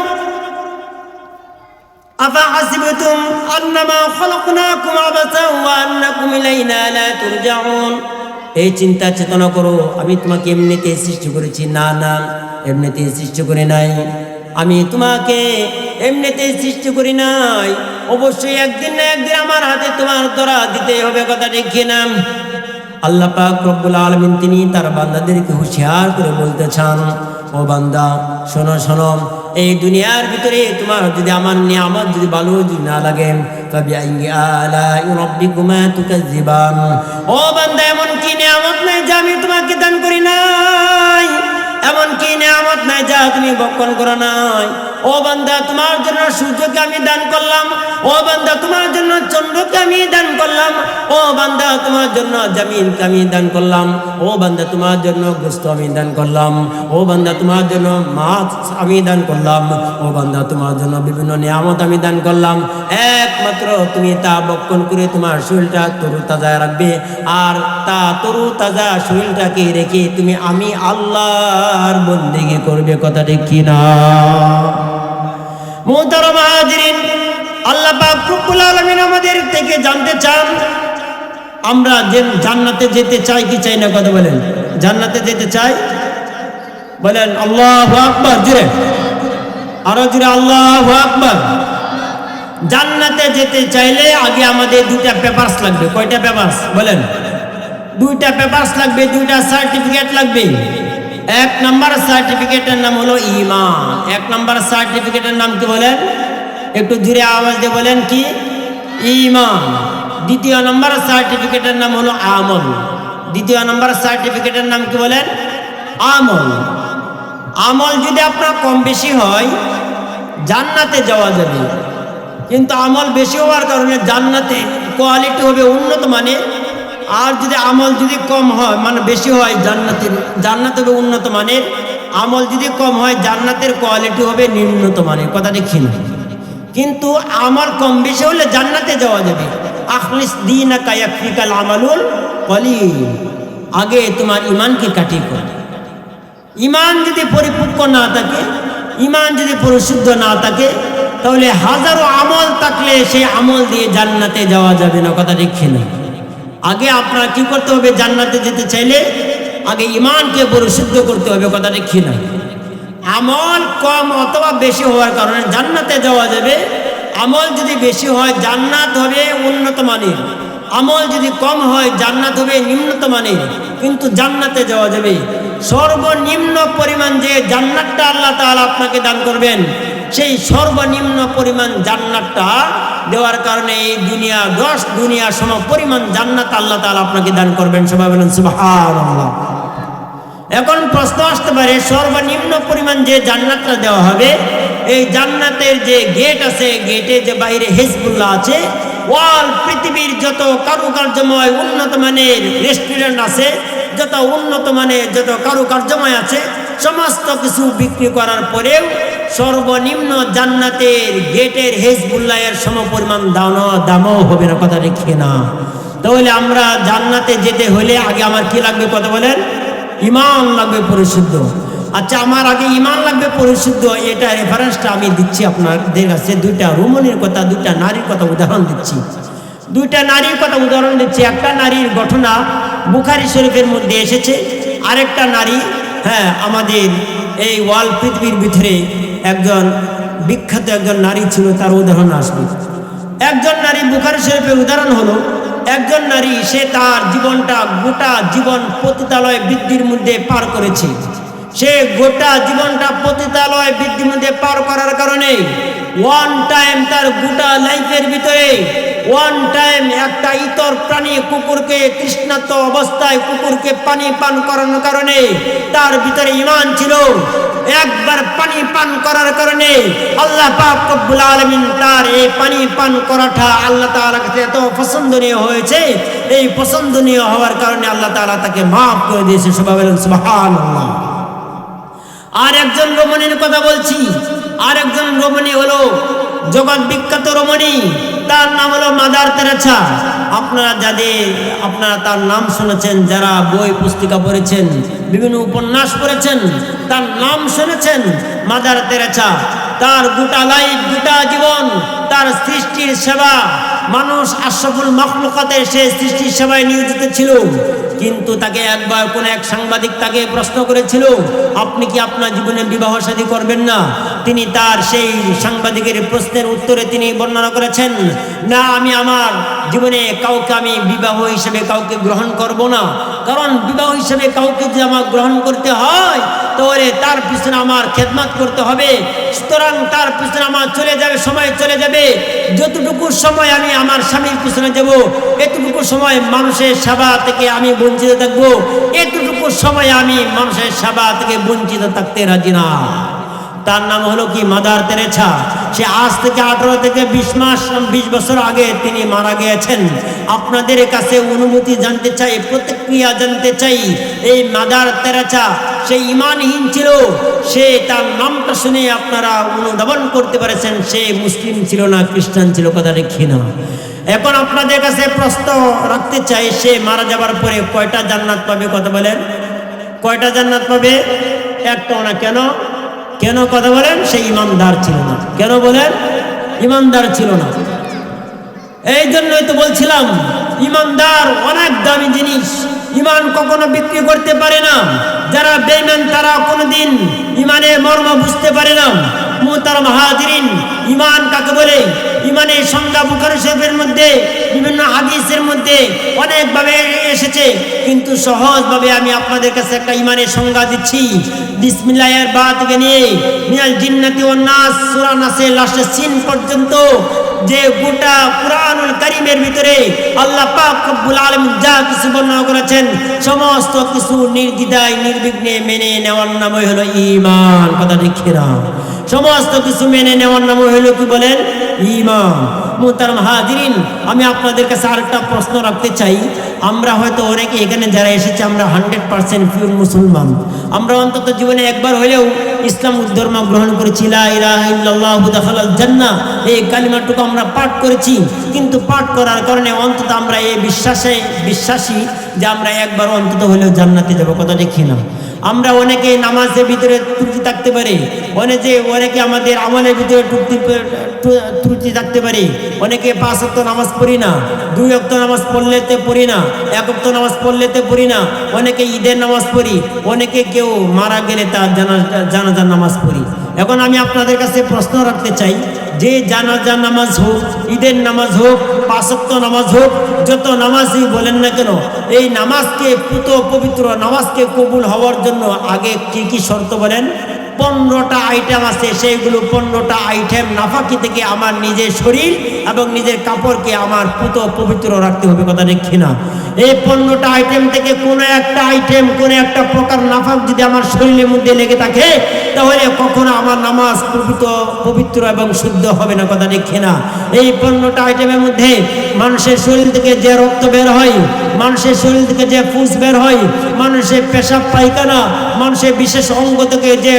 আফা হাসিবতুম আন্নামা খালাকনাকুম আবাসা ওয়া আন্নাকুম ইলাইনা লা তুরজাউন। এই চিন্তা চেতনা করো, আমি তোমাকে এমনিতেই সৃষ্টি করেছি। না না, এমনিতেই সৃষ্টি করি নাই। আমি তোমাকে এমনিতেই সৃষ্টি করি নাই। অবশ্যই একদিন না একদিন আমার হাতে তোমার ধরা দিতে হবে। কথা ঠিক না? আল্লাহ পাক রব্বুল আলামিন তিনি তার বান্দাদেরকে হুঁশিয়ার করে বলতে চান, ও বান্দা শোনো শোনো, এই দুনিয়ার ভিতরে তোমার যদি আমার নিয়ামত যদি ভালো যদি না লাগে, ফাবিআইয়ি আলাই রাব্বিকুমা তুকাজ্জিবান। ও বান্দা, এমন কি নিয়ামত নাই যা আমি তোমাকে দান করি নাই? এমন কি নিয়ামত নাই যা তুমি ভক্ষণ করো নাই? ও বান্দা, তোমার জন্য সূর্যকে আমি দান করলাম। ও বান্দা, তোমার জন্য চন্দ্রকে আমি দান করলাম। ও বান্দা, তোমার জন্য জমিনকে আমি দান করলাম। ও বান্দা, তোমার জন্য গোশত আমি দান করলাম। ও বান্দা, তোমার জন্য মাছ আমি দান করলাম। ও বান্দা, তোমার জন্য বিভিন্ন নিয়ামত আমি দান করলাম। একমাত্র তুমি তা ভক্ষণ করে তোমার শরীরটা তরুতাজা রাখবে। আর তা তরুতাজা শরীরটাকে রেখে তুমি আমি আল্লাহর বন্দেগী করবে। কথা ঠিক কিনা? মুহতারাম হাজিরিন, আল্লাহ পাক রব্বুল আলামিন আমাদের থেকে জানতে চান আমরা যে জান্নাতে যেতে চাই কি চাই না? কথা বলেন। জান্নাতে যেতে চাই? বলেন আল্লাহু আকবার। জোরে, আরো জোরে আল্লাহু আকবার। জান্নাতে যেতে চাইলে আগে আমাদের দুইটা পেপারস লাগবে। কয়টা পেপারস? বলেন। দুইটা পেপারস লাগবে, দুইটা সার্টিফিকেট লাগবে। এক নাম্বার সার্টিফিকেটের নাম হলো ঈমান। এক নাম্বার সার্টিফিকেটের নাম কি বলেন? একটু জোরে আওয়াজ দিয়ে বলেন, কি? ঈমান। দ্বিতীয় নাম্বার সার্টিফিকেটের নাম হলো আমল। দ্বিতীয় নাম্বার সার্টিফিকেটের নাম কি বলেন? আমল। আমল যদি আপনার কম বেশি হয়, জান্নাতে যাওয়া যাবে, কিন্তু আমল বেশি হওয়ার কারণে জান্নাতে কোয়ালিটি হবে উন্নত মানের। আর যদি আমল যদি কম হয়, মানে বেশি হয়, জান্নাত হবে উন্নত মানের। আমল যদি কম হয়, জান্নাতের কোয়ালিটি হবে নিম্নত মানের। কথা দেখি না, কিন্তু আমল কম বেশি হলে জান্নাতে যাওয়া যাবে। আখলিস দীনাকা ইয়াকফিকাল আমালুল কলিল। আগে তোমার ইমানকে কাটিয়ে কর। ইমান যদি পরিপক্ক না থাকে, ইমান যদি পরিশুদ্ধ না থাকে, তাহলে হাজারো আমল থাকলে সেই আমল দিয়ে জান্নাতে যাওয়া যাবে না। কথা দেখি না, আগে আপনার কি করতে হবে? জান্নাতে যেতে চাইলে আগে ইমানকে পরিশুদ্ধ করতে হবে। কথা দেখি না, আমল কম অথবা বেশি হওয়ার কারণে জান্নাতে যাওয়া যাবে। আমল যদি বেশি হয়, জান্নাত হবে উন্নত মানের। আমল যদি কম হয়, জান্নাত হবে নিম্নত মানের, কিন্তু জান্নাতে যাওয়া যাবে। সর্বনিম্ন পরিমাণ যে জান্নাতটা আল্লাহ তাআলা আপনাকে দান করবেন, সেই সর্বনিম্ন পরিমাণ জান্নাতটা দেওয়ার কারণে এই দুনিয়া 10 দুনিয়া সম পরিমাণ জান্নাত আল্লাহ তাআলা আপনাকে দান করবেন। সবাই বলেন সুবহানাল্লাহ। এখন প্রশ্ন আসতে পারে, সর্বনিম্ন পরিমাণ যে জান্নাতটা দেওয়া হবে, এই জান্নাতের যে গেট আছে, গেটে যে বাইরে হিজবুল্লাহ আছে, ওয়াল পৃথিবীর যত কারুকার্যময় উন্নত মানের রেস্টুরেন্ট আছে, যত উন্নত মানের যত কারুকার্যময় আছে, সমস্ত কিছু বিক্রি করার পরেও সর্বনিম্ন জান্নাতের গেটের হিজবুল্লাহের সমপরিমাণ দামও হবে না। কথা রেখে না, তাহলে আমরা জান্নাতে যেতে হলে আগে আমার কি লাগবে? কথা বলেন, ইমান লাগবে পরিশুদ্ধ। আচ্ছা, আমার আগে ইমান লাগবে পরিশুদ্ধ। এটা রেফারেন্সটা আমি দিচ্ছি আপনাদের কাছে। দুইটা রমণীর কথা, দুইটা নারীর কথা উদাহরণ দিচ্ছি। দুইটা নারীর কথা উদাহরণ দিচ্ছি। একটা নারীর ঘটনা বুখারী শরীফের মধ্যে এসেছে। আরেকটা নারী, আমাদের এই ওয়ার্ল্ড পৃথিবীর ভিতরে একজন বিখ্যাত একজন নারী ছিল, তার উদাহরণ আসবে। একজন নারী বুখারী শরীফের উদাহরণ হলো, একজন নারী, সে তার জীবনটা গোটা জীবন পতিতালয় বৃদ্ধির মধ্যে পার করেছে। সে গোটা জীবনটা পতিতালয় বৃদ্ধির মধ্যে পার করার কারণে ওয়ান টাইম তার গোটা লাইফের ভিতরে ওয়ান টাইম একটা ইতর প্রাণী কুকুরকে তৃষ্ণার্ত অবস্থায় কুকুরকে পানি পান করানোর কারণে তার ভিতরে ঈমান ছিল। একবার পানি পান করার কারণে আল্লাহ পাক রব্বুল আলামিন তার এই পানি পান করাটা আল্লাহ তাআলার কাছে এত পছন্দনীয় হয়েছে। এই পছন্দনীয় হওয়ার কারণে আল্লাহ তাআলা তাকে মাফ করে দিয়েছে। সবাই বলেন সুবহানাল্লাহ। আর একজন রমণীর কথা বলছি। আর একজন রমণী হলো জগৎ বিখ্যাত রমণী, তার নাম হলো মাদার তেরেসা। আপনারা তার নাম শুনেছেন, যারা বই পুস্তিকা পড়েছেন, বিভিন্ন উপন্যাস পড়েছেন, তার নাম শুনেছেন মাদার তেরেসা। তার গোটা লাইফ, গোটা জীবন তার সৃষ্টির সেবা, মানুষ আশরাফুল মাখলুকাতের সে সৃষ্টির সেবায় নিয়োজিত ছিল। কিন্তু তাকে একবার কোন এক সাংবাদিক তাকে প্রশ্ন করেছিল, আপনি কি আপনার জীবনে বিবাহ শাদী করবেন না? তিনি তার সেই সাংবাদিকের প্রশ্নের উত্তরে তিনি বর্ণনা করেছেন, না, আমি আমার জীবনে কাউকে আমি বিবাহ হিসেবে কাউকে গ্রহণ করব না। কারণ বিবাহ হিসেবে কাউকে যদি আমার গ্রহণ করতে হয়, তাহলে তার পিছনে আমার খেদমত করতে হবে। সুতরাং তার পিছনে আমার সময় চলে যাবে। যতটুকু সময় আমি আমার স্বামীর পিছনে যাব, এতটুকু সময় মানুষের সেবা থেকে আমি বঞ্চিত থাকবো। এতটুকু সময় আমি মানুষের সেবা থেকে বঞ্চিত থাকতে রাজি না। তার নাম হলো কি? Mother Teresa. সে আজ থেকে 18 থেকে 20 বছর আগে তিনি মারা গিয়েছেন। আপনাদের কাছে অনুমতি জানতে চাই, প্রতিক্রিয়া জানতে চাই। এই মাদার তেরেসা সে ঈমানহীন ছিল। সে তার নামটা শুনে আপনারা অনুধাবন করতে পারেছেন সে মুসলিম ছিল না, খ্রিস্টান ছিল। কথা রেখি না। এখন আপনাদের কাছে প্রশ্ন রাখতে চাই, সে মারা যাবার পরে কয়টা জান্নাত পাবে? কথা বলেন, কয়টা জান্নাত পাবে? একটাও না। কেন? কেন? কথা বলেন, সে ইমানদার ছিল না। কেন বলেন? ইমানদার ছিল না। এই জন্যই তো বলছিলাম, ইমানদার অনেক দামি জিনিস। ইমান কখনো বিক্রি করতে পারে না। যারা বেঈমান তারা কোনোদিন ইমানের মর্ম বুঝতে পারে না। মুহতারাম হাজিরিন, ইমান কাকে বলে? ইমানের সংজ্ঞা বুখারী শরীফের মধ্যে, বিভিন্ন হাদিসের মধ্যে অনেকভাবে এসেছে, কিন্তু সহজভাবে আমি আপনাদের কাছে একটা ইমানের সংজ্ঞা দিচ্ছি। বিসমিল্লাহের বা থেকে নিয়ে মিনাল জিন্নাতি ওয়ান নাস, সূরা নাসের লাস্টের সিন পর্যন্ত যে গোটা কুরআনুল কারীমের ভিতরে আল্লাহ পাক রব্বুল আলামিন যা কিছু বর্ণনা করেছেন, সমস্ত কিছু নির্দ্বিধায় নির্বিঘ্নে মেনে নেওয়ার নামই হলো ঈমান। কথা লিখে না। সমস্ত কিছু মেনে নেওয়ার নাম হইল কি বলেন? ঈমান। মুহতারাম হাজিরিন, আমি আপনাদের কাছে আরেকটা প্রশ্ন রাখতে চাই। আমরা হয়তো অনেকে এখানে যারা এসেছে আমরা 100% পিওর মুসলমান। আমরা অন্তত জীবনে একবার হলেও ইসলাম ধর্ম গ্রহণ করেছি, লা ইলাহা ইল্লাল্লাহু দাখালাল জান্নাহ, এই কালিমাটুকু আমরা পাঠ করেছি। কিন্তু পাঠ করার কারণে অন্তত আমরা এই বিশ্বাসী যে আমরা একবার অন্তত হলেও জান্নাতে যাব। কথা দেখি না? আমরা অনেকে নামাজের ভিতরে ত্রুটি থাকতে পারি, অনেকে আমাদের আমলের ভিতরে ত্রুটি থাকতে পারি। অনেকে 5 ওয়াক্ত নামাজ পড়ি না, 2 ওয়াক্ত নামাজ পড়লেতে পড়ি না, 1 ওয়াক্ত নামাজ পড়লেতে পড়ি না। অনেকে ঈদের নামাজ পড়ি, অনেকে কেউ মারা গেলে তার জানাজার নামাজ পড়ি। এখন আমি আপনাদের কাছে প্রশ্ন রাখতে চাই, যে জানাজার নামাজ হোক, ঈদের নামাজ হোক, 5 ওয়াক্ত নামাজ হোক, যত নামাজই বলেন না কেন, এই নামাজকে পবিত্র নামাজকে কবুল হওয়ার জন্য আগে কি কি শর্ত বলেন? 15টা আইটেম আছে। সেইগুলো 15টা আইটেম নাফাকি থেকে আমার নিজের শরীর এবং নিজের কাপড়কে আমার পবিত্র রাখতে হবে। কথা দেখি না? এই 15টা আইটেম থেকে কোনো একটা আইটেম, কোনো একটা প্রকার নাফাক যদি আমার শরীরের মধ্যে লেগে থাকে, তাহলে কখনো আমার নামাজ পবিত্র এবং শুদ্ধ হবে না। কথা দেখি না? এই 15টা আইটেমের মধ্যে মানুষের শরীর থেকে যে রক্ত বের হয়, মানুষের শরীর থেকে যে ফুস বের হয়, মানুষের পেশাব পায়খানা, মানুষের বিশেষ অঙ্গ থেকে যে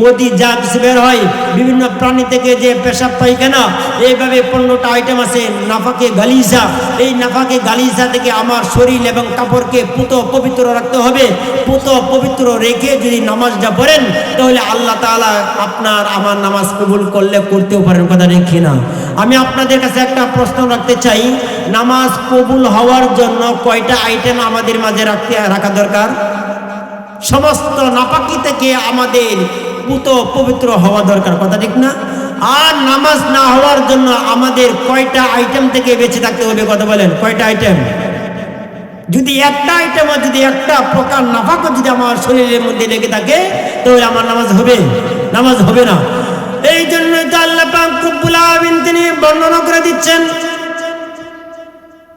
ওদি যা কিছু বের হয়, বিভিন্ন প্রাণী থেকে যে পেশাব পায়খানা, এইভাবে 15টা আইটেম আছে। নাফাকে গালিজা, এই নাফাকে গালিজা থেকে আমার শরীর এবং কাপড়কে পবিত্র রাখতে হবে। পবিত্র রেখে যদি নামাজটা পড়েন, তাহলে আল্লাহ তাআলা আপনার আমার নামাজ কবুল করতেও পারেন। কথা দেখি না? আমি আপনাদের কাছে একটা প্রশ্ন রাখতে চাই, নামাজ কবুল হওয়ার জন্য কয়টা আইটেম আমাদের মাঝে রাখা দরকার? সমস্ত নাপাকি থেকে আমাদের পবিত্র হওয়া দরকার। কথা ঠিক না? আর নামাজ না হওয়ার জন্য আমাদের কয়টা আইটেম থেকে বেঁচে থাকতে হবে? কথা বলেন, কয়টা আইটেম? যদি একটা আইটেম, যদি একটা প্রকার নাফাকও যদি আমার শরীরের মধ্যে লেগে থাকে, তাহলে আমার নামাজ হবে? নামাজ হবে না। এই জন্যই তো আল্লাহ পাক রব্বুল আলামিন তিনি বর্ণনা করে দিচ্ছেন,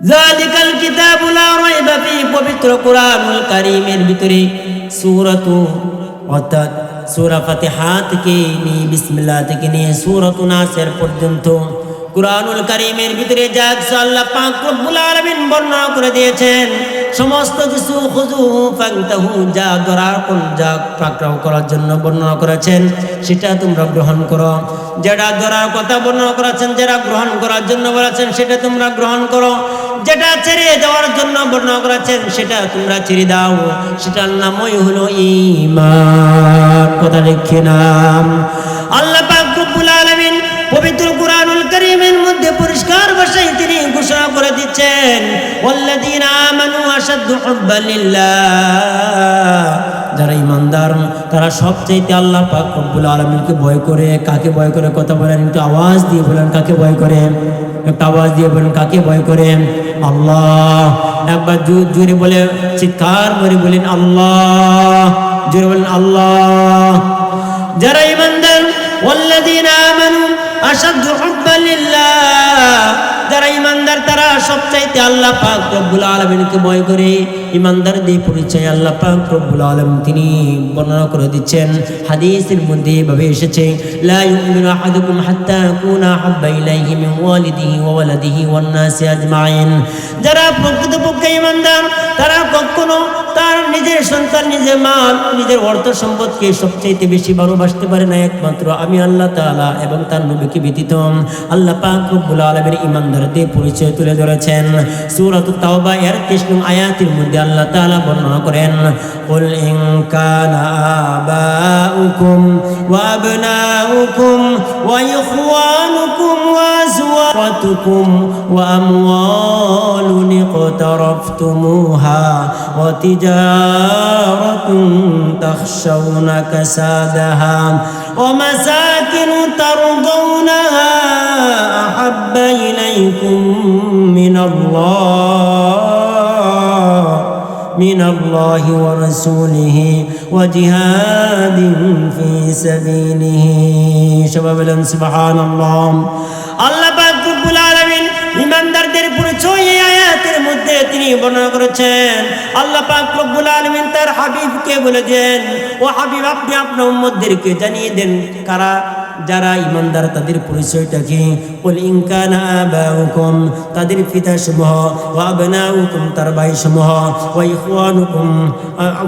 যালিকাল কিতাবু লা রাইবা ফি, পবিত্র কুরআনুল কারীমের ভিতরে সূরা ফাতিহা থেকে নিয়ে বিসমিল্লাহ থেকে নিয়ে সূরাতু নাসের পর্যন্ত কুরআনুল কারীমের ভিতরে যা আল্লাহ পাক রব্বুল আলামিন বর্ণনা করে দিয়েছেন, সমস্ত কিছু খুযু ফান্তাহু, যা পাকড়াও করার জন্য বর্ণনা করেছেন সেটা তোমরা গ্রহণ করো। যেটা ধরার কথা বর্ণনা করেছেন, যেটা গ্রহণ করার জন্য বলেছেন সেটা তোমরা গ্রহণ করো। যেটা ছেড়ে দেওয়ার জন্য বর্ণনা করেছেন সেটা তোমরা ছেড়ে দাও। সেটার নামই হলো ঈমান। কথা দেখে নাম আল্লাহ পাক রব্বুল আলামিন পবিত্র কুরআনুল কারীমের মধ্যে পরিষ্কার ভাষায় তিনি ঘোষণা করে দিচ্ছেন, ওয়াল্লাযীনা আমানু আশাদ্দু হুব্বান লিল্লাহ, যারা ঈমানদার তারা সবচাইতে আল্লাহ পাক রব্বুল আলামিনকে ভয় করে। কাকে ভয় করে? কথা বলেন, একটু আওয়াজ দিয়ে বলেন, কাকে ভয় করে? একটু আওয়াজ দিয়ে বলেন, কাকে ভয় করে? আল্লাহ। একবার জোরে বলে চিৎকার করে বলেন আল্লাহ, জোরে বলেন আল্লাহ। যারা ঈমানদার, ওয়াল্লাযীনা আমানু আশাদ্দু হুব্বান লিল্লাহ, যারা ঈমানদার তারা সবচাইতে আল্লাহ পাক রব্বুল আলামিনকে ভয় করে। ঈমানদারদের পরিচয় আল্লাহ পাক রব্বুল আলামিন তিনি বর্ণনা করে দিচ্ছেন। হাদিসের মধ্যে এভাবে এসেছে, লা ইউমিনু আহাদুকুম হাত্তা ইয়াকুনা আহাব্বা ইলাইহি মিন ওয়ালিদিহি ওয়া ওয়ালাদিহি ওয়ান নাসি আজমাইন, যারা প্রকৃতপক্ষে ঈমানদার তারা কখনো তার নিজের সন্তান, নিজের মা, নিজের অর্থ সম্পদকে সবচাইতে বেশি ভালোবাসতে পারে না একমাত্র আমি আল্লাহ তাআলা এবং তার নবীকে ব্যতীত। আল্লাহ পাক রব্বুল আলামিন ঈমানদারদের পরিচয় তুলে ধরেছেন সূরাতুত তাওবা এর 23 নং আয়াতের মধ্যে আল্লাহ তাআলা বর্ণনা করেন, কুল ইন কানা আবাউকুম ওয়া আবনাউকুম ওয়া ইখওয়ানুকুম ওয়া আযওয়াজুকুম ওয়া আমওয়ালুন ইqtaraftumuha ওয়া তিজারাতুন তাখশাউনা কাসাদাহা ওয়া মাসাকিনু তারদাউনাহা আহাব্বা ইলাইকুম মিনাল্লাহি ওয়া রাসূলিহি ওয়া জিহাদিন ফি সাবিলিহি। সবাই বলেন সুবহানাল্লাহ। আল্লাহ পাক রব্বুল আলামিন ঈমানদারদের পরিচয় এই আয়াতের মধ্যে মধ্যে তিনি বর্ণনা করেছেন, আল্লাহ পাক রব্বুল আলামিন তার হাবিবকে বলেছেন, ও হাবিব আপনি আপনার উম্মতদেরকে জানিয়ে দেন কারা যারা ইমানদার তাদের পরিচয়টা কি। কুল ইন কানা আবাউকুম তাদের পিতাসমূহ, ওয়া আবনাউকুম তার ভাইসমূহ, ওয়া ইখওয়ানুকুম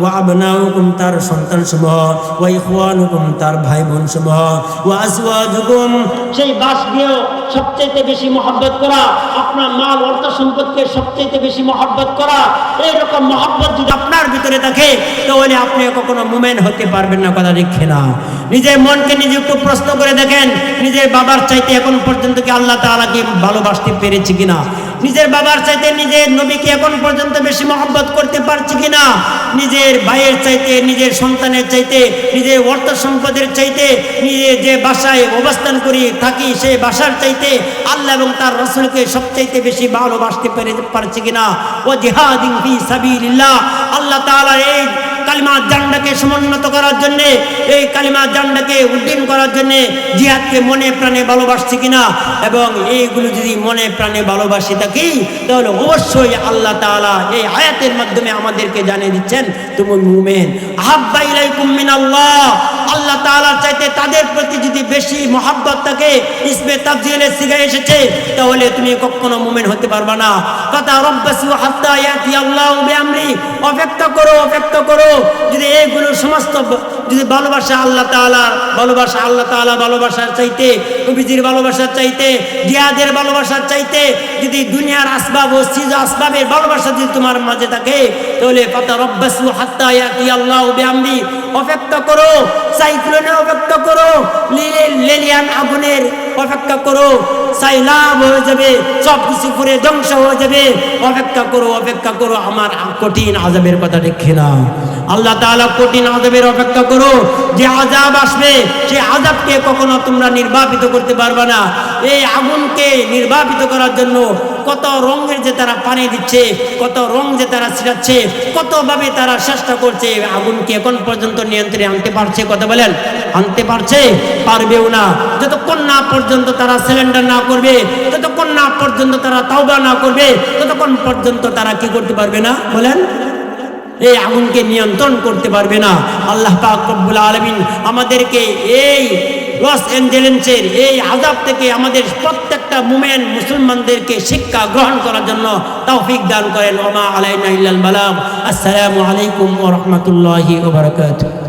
ওয়া আবনাউকুম তার সন্তানসমূহ, ওয়া ইখওয়ানুকুম তার ভাই বোনসমূহ, ওয়া আজওয়াজুকুম সেই বাসকেও সবচেয়ে বেশি মহব্বত করা, আপনার মাল অর্থ সম্পদকে সবচেয়ে বেশি মহব্বত করা, এইরকম মহব্বত যদি আপনার ভিতরে থাকে তাহলে আপনি কখনো মুমিন হতে পারবেন না। কথা ঠিক না? নিজের মনকে নিজে একটু প্রশ্ন করে দেখেন, নিজের বাবার চাইতে এখন পর্যন্ত কি আল্লাহ তাআলাকে ভালোবাসতে পেরেছি কিনা? নিজের বাবার চাইতে নিজের নবীকে এখন পর্যন্ত বেশি মহব্বত করতে পারছি কিনা? নিজের ভাইয়ের চাইতে, নিজের সন্তানের চাইতে, নিজের অর্থ সম্পদের চাইতে, নিজে যে বাসায় অবস্থান করি থাকি সেই বাসার চাইতে আল্লাহ এবং তার রাসূলকে সবচাইতে বেশি ভালোবাসতে পারছি কিনা? ও জিহাদিন ফি সাবিলিল্লাহ, আল্লাহ তাআলা এই কালিমা জান্ডাকে সমুন্নত করার জন্য, এই কালিমা জান্ডাকে উদ্দিন করার জন্য জিহাদকে মনে প্রাণে ভালোবাসছি কিনা? এবং এইগুলো যদি মনে প্রাণে ভালোবাসি থাকি তাহলে অবশ্যই আল্লাহ তাআলা এই আয়াতের মাধ্যমে আমাদেরকে জানিয়ে দিচ্ছেন তুমি মুমিন। আহাব্বা ইলাইকুম মিনাল্লাহ, আল্লাহ তাআলার চাইতে তাদের প্রতি যদি বেশি মহব্বত থাকে, ইসমে তাফজিলের সিগা এসেছে, তাহলে তুমি কখনো মুমিন হতে পারবে না। কথা রব্বাসু হাত্তা ইয়াতি আল্লাহু বিআমরি, অপেক্ষা করো, অপেক্ষা করো। যদি এইগুলো সমস্ত যদি ভালোবাসা আল্লাহ তাআলার ভালোবাসা, আল্লাহ তাআলা ভালোবাসার চাইতে, নবীজির ভালোবাসার চাইতে, জিহাদের ভালোবাসার চাইতে যদি দুনিয়ার আসবাব ও চিজ আসবাবের ভালোবাসা যদি তোমার মাঝে থাকে তাহলে কথা রব্বাসু হাত্তা ইয়াতি আল্লাহু বিআমরি, অপেক্ষা করো। সাইক্লোনে অপেক্ষা করো, লেলিয়ান আগুনের অপেক্ষা করো, সাইলাব হয়ে যাবে, সব কিছু করে ধ্বংস হয়ে যাবে। অপেক্ষা করো, অপেক্ষা করো আমার কঠিন আযাবের কথা দেখে না। আল্লাহ তাআলা কঠিন আযাবের অপেক্ষা করো। যে আযাব আসবে সেই আযাবকে কখনো তোমরা নির্বাপিত করতে পারবে না। এই আগুনকে নির্বাপিত করার জন্য কত রঙের যে তারা পানি দিচ্ছে, কত রং যে তারা ছিটাচ্ছে, কতভাবে তারা চেষ্টা করছে, আগুনকে এখন পর্যন্ত নিয়ন্ত্রণে আনতে পারছে? কথা বলেন, আনতে পারছে? পারবেও না। যতক্ষণ না পর্যন্ত তারা সিলিন্ডার না করবে, যতক্ষণ না পর্যন্ত তারা তাওবা না করবে, ততক্ষণ পর্যন্ত তারা কি করতে পারবে না? বলেন, এই আগুনকে নিয়ন্ত্রণ করতে পারবে না। আল্লাহ পাক রব্বুল আলামিন আমাদেরকে এই লস অ্যাঞ্জেলেসের এই আযাব থেকে আমাদের প্রত্যেকটা মুমিন মুসলমানদেরকে শিক্ষা গ্রহণ করার জন্য তৌফিক দান করেন। ওয়া মা আলাইনা ইল্লাল বালাগ। আসসালামু আলাইকুম ওয়া রাহমাতুল্লাহি ওয়া বারাকাতুহু।